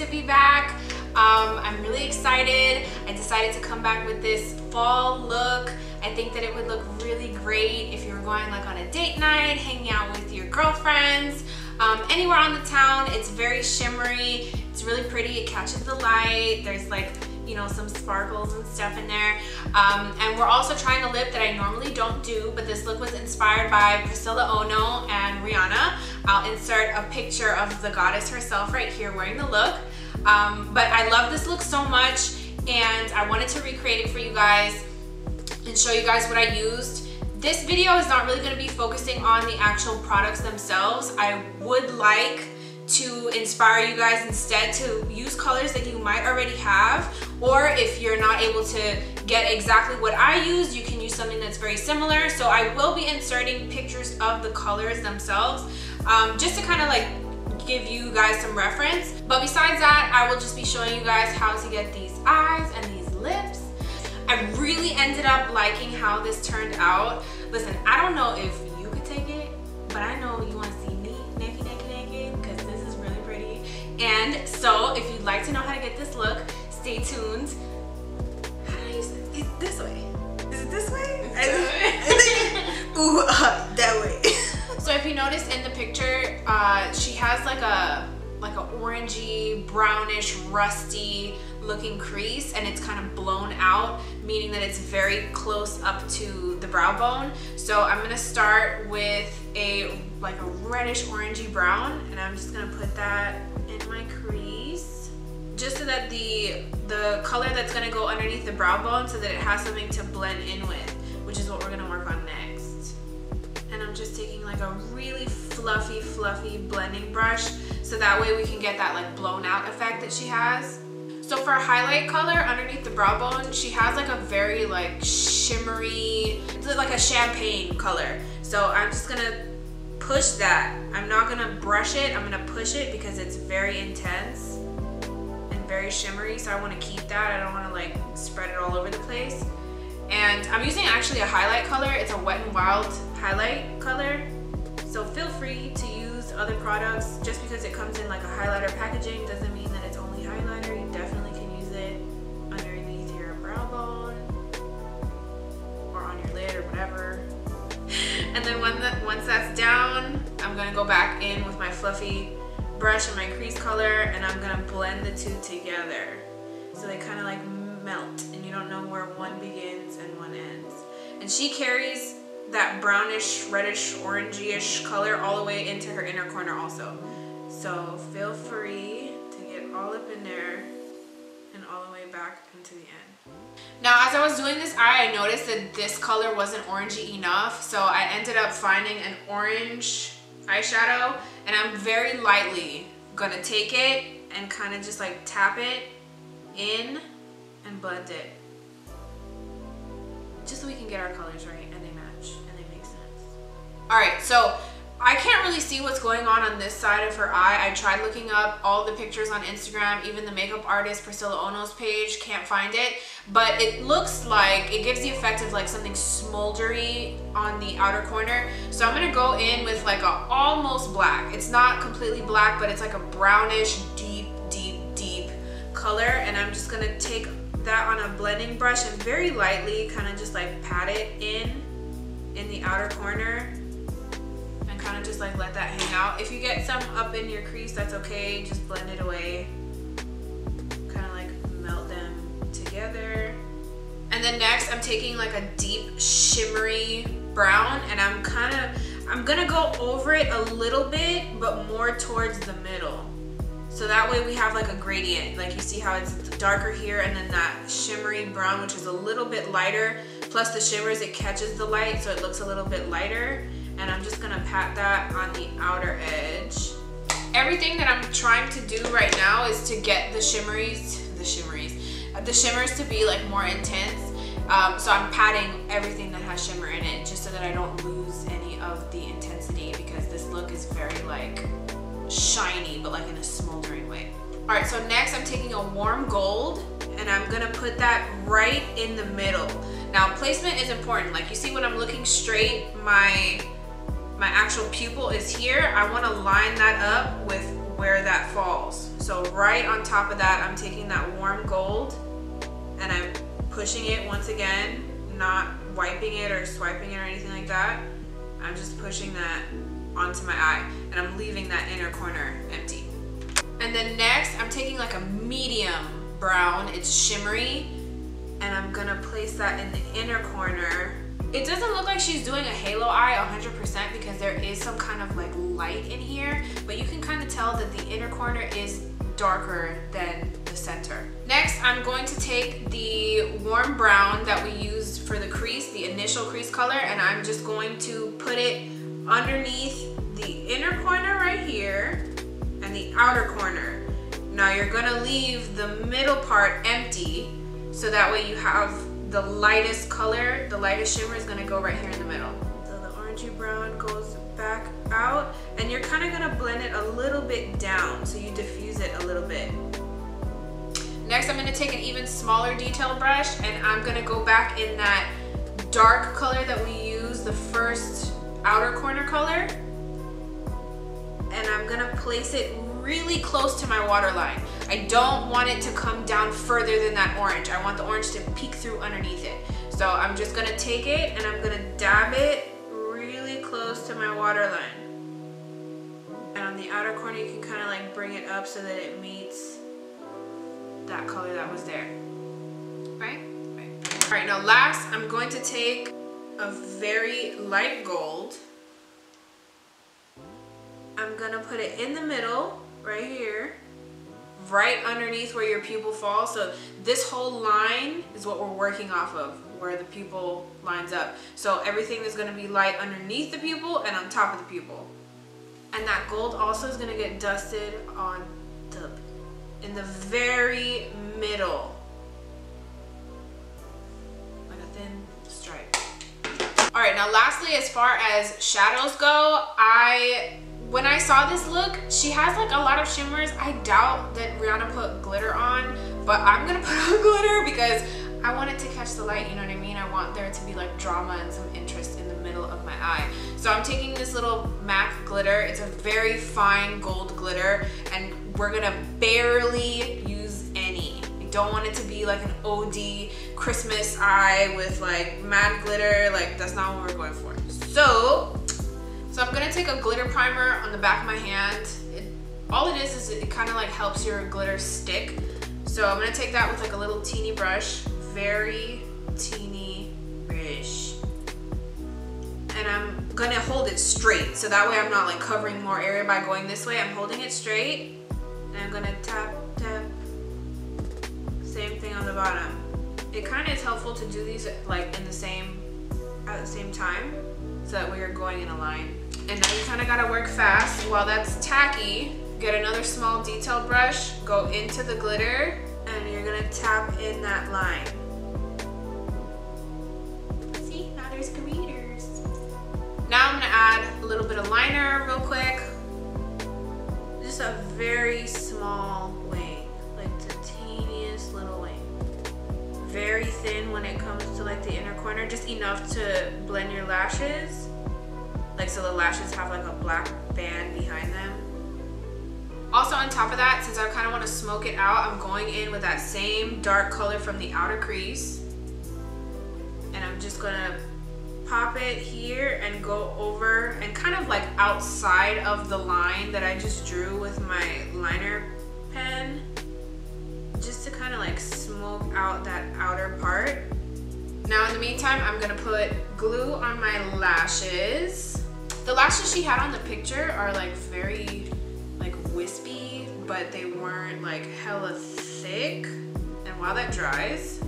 to be back. I'm really excited. I decided to come back with this fall look. I think that it would look really great if you were going like on a date night, hanging out with your girlfriends, anywhere on the town. It's very shimmery. It's really pretty. It catches the light. There's like, you know, some sparkles and stuff in there. And we're also trying a lip that I normally don't do, but this look was inspired by Priscilla Ono and Rihanna. I'll insert a picture of the goddess herself right here wearing the look. But I love this look so much, and I wanted to recreate it for you guys and show you guys what I used. This video is not really going to be focusing on the actual products themselves. I would like to inspire you guys instead to use colors that you might already have, or if you're not able to get exactly what I used, you can use something that's very similar. So I will be inserting pictures of the colors themselves, just to kind of like give you guys some reference. But besides that, I will just be showing you guys how to get these eyes and these lips. I really ended up liking how this turned out. Listen, I don't know if you could take it, but I know you want to see me naked, because this is really pretty. And so if you'd like to know how to get this look, stay tuned. How do I use it? It's this way. Is it this way? Ooh, that way. So if you notice in the picture, she has like a orangey, brownish, rusty looking crease, and it's kind of blown out, meaning that it's very close up to the brow bone. So I'm gonna start with like a reddish orangey brown, and I'm just gonna put that in my crease, just so that the color that's gonna go underneath the brow bone, so that it has something to blend in with, which is what we're gonna work on next. And I'm just taking like a really fluffy blending brush, so that way we can get that like blown out effect that she has. So for a highlight color underneath the brow bone, she has like a very like shimmery, it's like a champagne color. So I'm just gonna push that. I'm not gonna brush it, I'm gonna push it because it's very intense and very shimmery. So I wanna keep that. I don't wanna like spread it all over the place. And I'm using actually a highlight color. It's a Wet n Wild highlight color. So feel free to use other products. Just because it comes in like a highlighter packaging doesn't mean that it's only highlighter. You definitely can use it underneath your brow bone or on your lid or whatever. And then once that's down, I'm gonna go back in with my fluffy brush and my crease color, and I'm gonna blend the two together so they kind of like melt, and you don't know where one begins and one ends. And she carries that brownish, reddish, orangey-ish color all the way into her inner corner also. So feel free to get all up in there and all the way back into the end. Now, as I was doing this eye, I noticed that this color wasn't orangey enough, so I ended up finding an orange eyeshadow, and I'm very lightly gonna take it and kind of just like tap it in and blend it, just so we can get our colors right and they match and they make sense. All right, so I can't really see what's going on this side of her eye. I tried looking up all the pictures on Instagram, even the makeup artist Priscilla Ono's page, can't find it, but it looks like it gives the effect of like something smoldery on the outer corner. So I'm gonna go in with like a almost black. It's not completely black, but it's like a brownish, deep color, and I'm just gonna take that on a blending brush and very lightly kind of just like pat it in the outer corner and kind of just like let that hang out. If you get some up in your crease, that's okay, just blend it away, kind of like melt them together. And then next I'm taking like a deep shimmery brown, and I'm gonna go over it a little bit, but more towards the middle. So that way we have like a gradient. Like you see how it's darker here, and then that shimmery brown, which is a little bit lighter, plus the shimmers, it catches the light, so it looks a little bit lighter. And I'm just gonna pat that on the outer edge. Everything that I'm trying to do right now is to get the shimmers to be like more intense. So I'm patting everything that has shimmer in it, just so that I don't lose any of the intensity, because this look is very like shiny, but like in a smoldering way. All right, so next I'm taking a warm gold, and I'm gonna put that right in the middle. Now placement is important. Like you see when I'm looking straight, my actual pupil is here. I wanna line that up with where that falls. So So right on top of that, I'm taking that warm gold and I'm pushing it once again, not wiping it or swiping it or anything like that. I'm just pushing that onto my eye and I'm leaving that inner corner empty. And then next, I'm taking like a medium brown, it's shimmery, and I'm gonna place that in the inner corner. It doesn't look like she's doing a halo eye 100% because there is some kind of like light in here, but you can kind of tell that the inner corner is darker than the center. Next, I'm going to take the warm brown that we used for the crease, the initial crease color, and I'm just going to put it underneath the inner corner right here and the outer corner. Now you're gonna leave the middle part empty so that way you have the lightest color, the lightest shimmer is gonna go right here in the middle. So the orangey brown goes back out and you're kind of gonna blend it a little bit down so you diffuse it a little bit. Next, I'm gonna take an even smaller detail brush and I'm gonna go back in that dark color that we used, the first outer corner color, and I'm gonna place it really close to my waterline. I don't want it to come down further than that orange. I want the orange to peek through underneath it. So I'm just gonna take it and I'm gonna dab it really close to my waterline. And on the outer corner, you can kind of like bring it up so that it meets that color that was there. Right? Right. All right, now last, I'm going to take a very light gold. I'm gonna put it in the middle, right here, right underneath where your pupil falls. So this whole line is what we're working off of, where the pupil lines up. So everything is gonna be light underneath the pupil and on top of the pupil. And that gold also is gonna get dusted on in the very middle, like a thin stripe. All right, now lastly, as far as shadows go, when I saw this look, she has like a lot of shimmers. I doubt that Rihanna put glitter on, but I'm gonna put on glitter because I want it to catch the light, you know what I mean? I want there to be like drama and some interest in the middle of my eye. So I'm taking this little MAC glitter. It's a very fine gold glitter and we're gonna barely use any. I don't want it to be like an OD Christmas eye with like matte glitter. Like that's not what we're going for. So I'm gonna take a glitter primer on the back of my hand. All it is it kind of like helps your glitter stick. So I'm gonna take that with like a little teeny brush, very teeny brush. And I'm gonna hold it straight. So that way I'm not like covering more area by going this way. I'm holding it straight. And I'm gonna tap, tap. Same thing on the bottom. It kind of is helpful to do these like at the same time so that we are going in a line. And now you kind of gotta work fast. While that's tacky, get another small detail brush, go into the glitter, and you're gonna tap in that line. See, now there's glitters. Now I'm gonna add a little bit of liner real quick. Just a very small wing, like the teeniest little wing. Very thin when it comes to like the inner corner, just enough to blend your lashes. Like so the lashes have like a black band behind them. Also on top of that, since I kind of want to smoke it out, I'm going in with that same dark color from the outer crease. And I'm just gonna pop it here and go over and kind of like outside of the line that I just drew with my liner pen. Just to kind of like smoke out that outer part. Now in the meantime, I'm gonna put glue on my lashes. The lashes she had on the picture are like very like wispy, but they weren't like hella thick. And while that dries,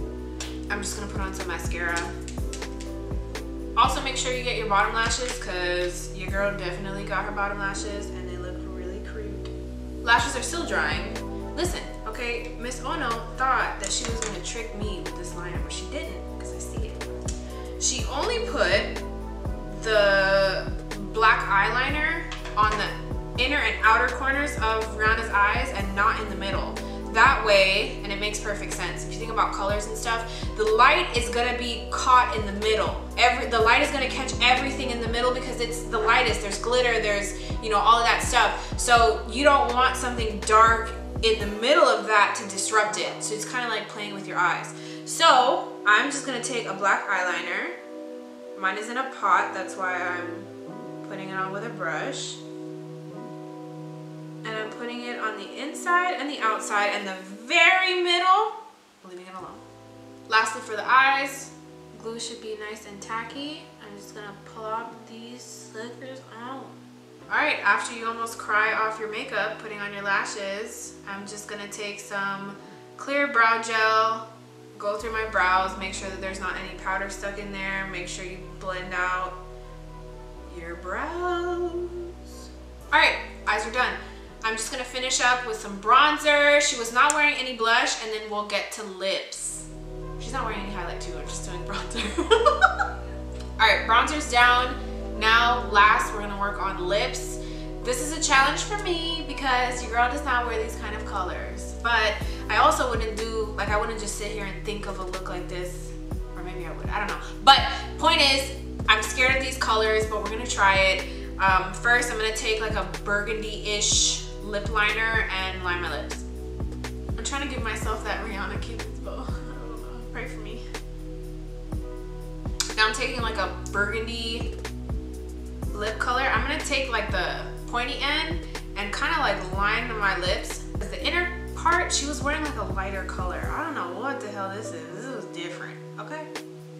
I'm just gonna put on some mascara. Also make sure you get your bottom lashes because your girl definitely got her bottom lashes and they look really crude. Lashes are still drying. Listen, okay, Miss Ono thought that she was gonna trick me with this liner, but she didn't because I see it. She only put the black eyeliner on the inner and outer corners of Rihanna's eyes and not in the middle. That way, and it makes perfect sense, if you think about colors and stuff, the light is gonna be caught in the middle. The light is gonna catch everything in the middle because it's the lightest. There's glitter, there's, you know, all of that stuff. So you don't want something dark in the middle of that to disrupt it. So it's kind of like playing with your eyes. So I'm just gonna take a black eyeliner. Mine is in a pot, that's why I'm putting it on with a brush. And I'm putting it on the inside and the outside and the very middle, leaving it alone. Lastly, for the eyes, glue should be nice and tacky. I'm just gonna pull out these suckers out. All right, after you almost cry off your makeup, putting on your lashes, I'm just gonna take some clear brow gel, go through my brows, make sure that there's not any powder stuck in there, make sure you blend out your brows. All right, eyes are done. I'm just gonna finish up with some bronzer. She was not wearing any blush, and then we'll get to lips. She's not wearing any highlight too, I'm just doing bronzer. All right, bronzer's down. Now, last, we're gonna work on lips. This is a challenge for me because your girl does not wear these kind of colors. But I also wouldn't do, like I wouldn't just sit here and think of a look like this. Or maybe I would, I don't know. But point is, I'm scared of these colors, but we're gonna try it. First, I'm gonna take like a burgundy-ish lip liner and line my lips. I'm trying to give myself that Rihanna Cupid's bow. I don't know, pray for me. Now I'm taking like a burgundy lip color. I'm gonna take like the pointy end and kind of like line my lips. The inner part, she was wearing like a lighter color. I don't know what the hell this is. This was different, okay?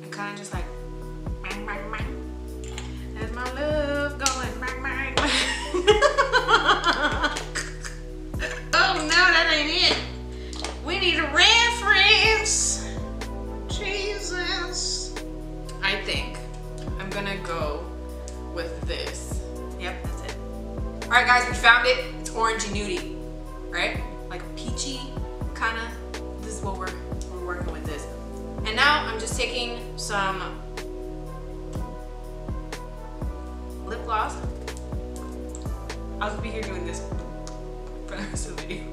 And kind of just like bang, bang, bang. There's my love going bang, bang, bang. Oh no, that ain't it. We need a reference. Jesus. I think I'm gonna go with this. Yep, that's it. All right, guys, we found it. It's orangey nudie, right? Like a peachy kind of. This is what we're working with this. And now I'm just taking some lip gloss. I'll just be here doing this for the rest of the video.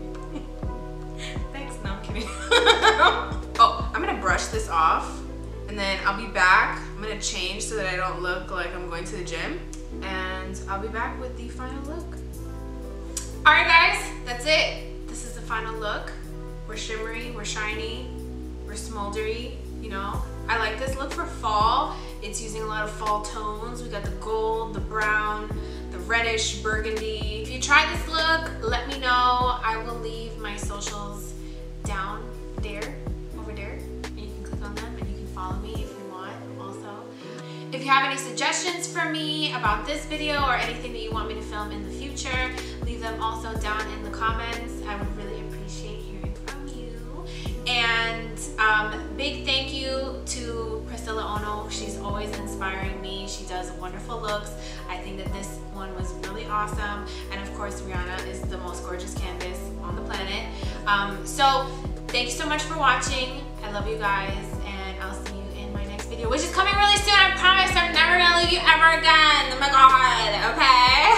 Thanks, no, I'm kidding. Oh, I'm gonna brush this off and then I'll be back. I'm gonna change so that I don't look like I'm going to the gym, and I'll be back with the final look. All right, guys, that's it. This is the final look. We're shimmery, we're shiny, we're smoldery, you know. I like this look for fall. It's using a lot of fall tones. We got the gold, the brown, the reddish burgundy. If you try this look, let me know. I will leave my socials down there, over there, and you can click on them and you can follow me if you want also. If you have any suggestions for me about this video or anything that you want me to film in the future, leave them also down in the comments. I would really appreciate hearing from you. And big thank you to Priscilla Ono. She's always inspiring me. She does wonderful looks. I think that this one was really awesome. And of course, Rihanna is the most gorgeous canvas on the planet. So thank you so much for watching. I love you guys, and I'll see you in my next video, which is coming really soon. I promise I'm never gonna leave you ever again. Oh my God, okay?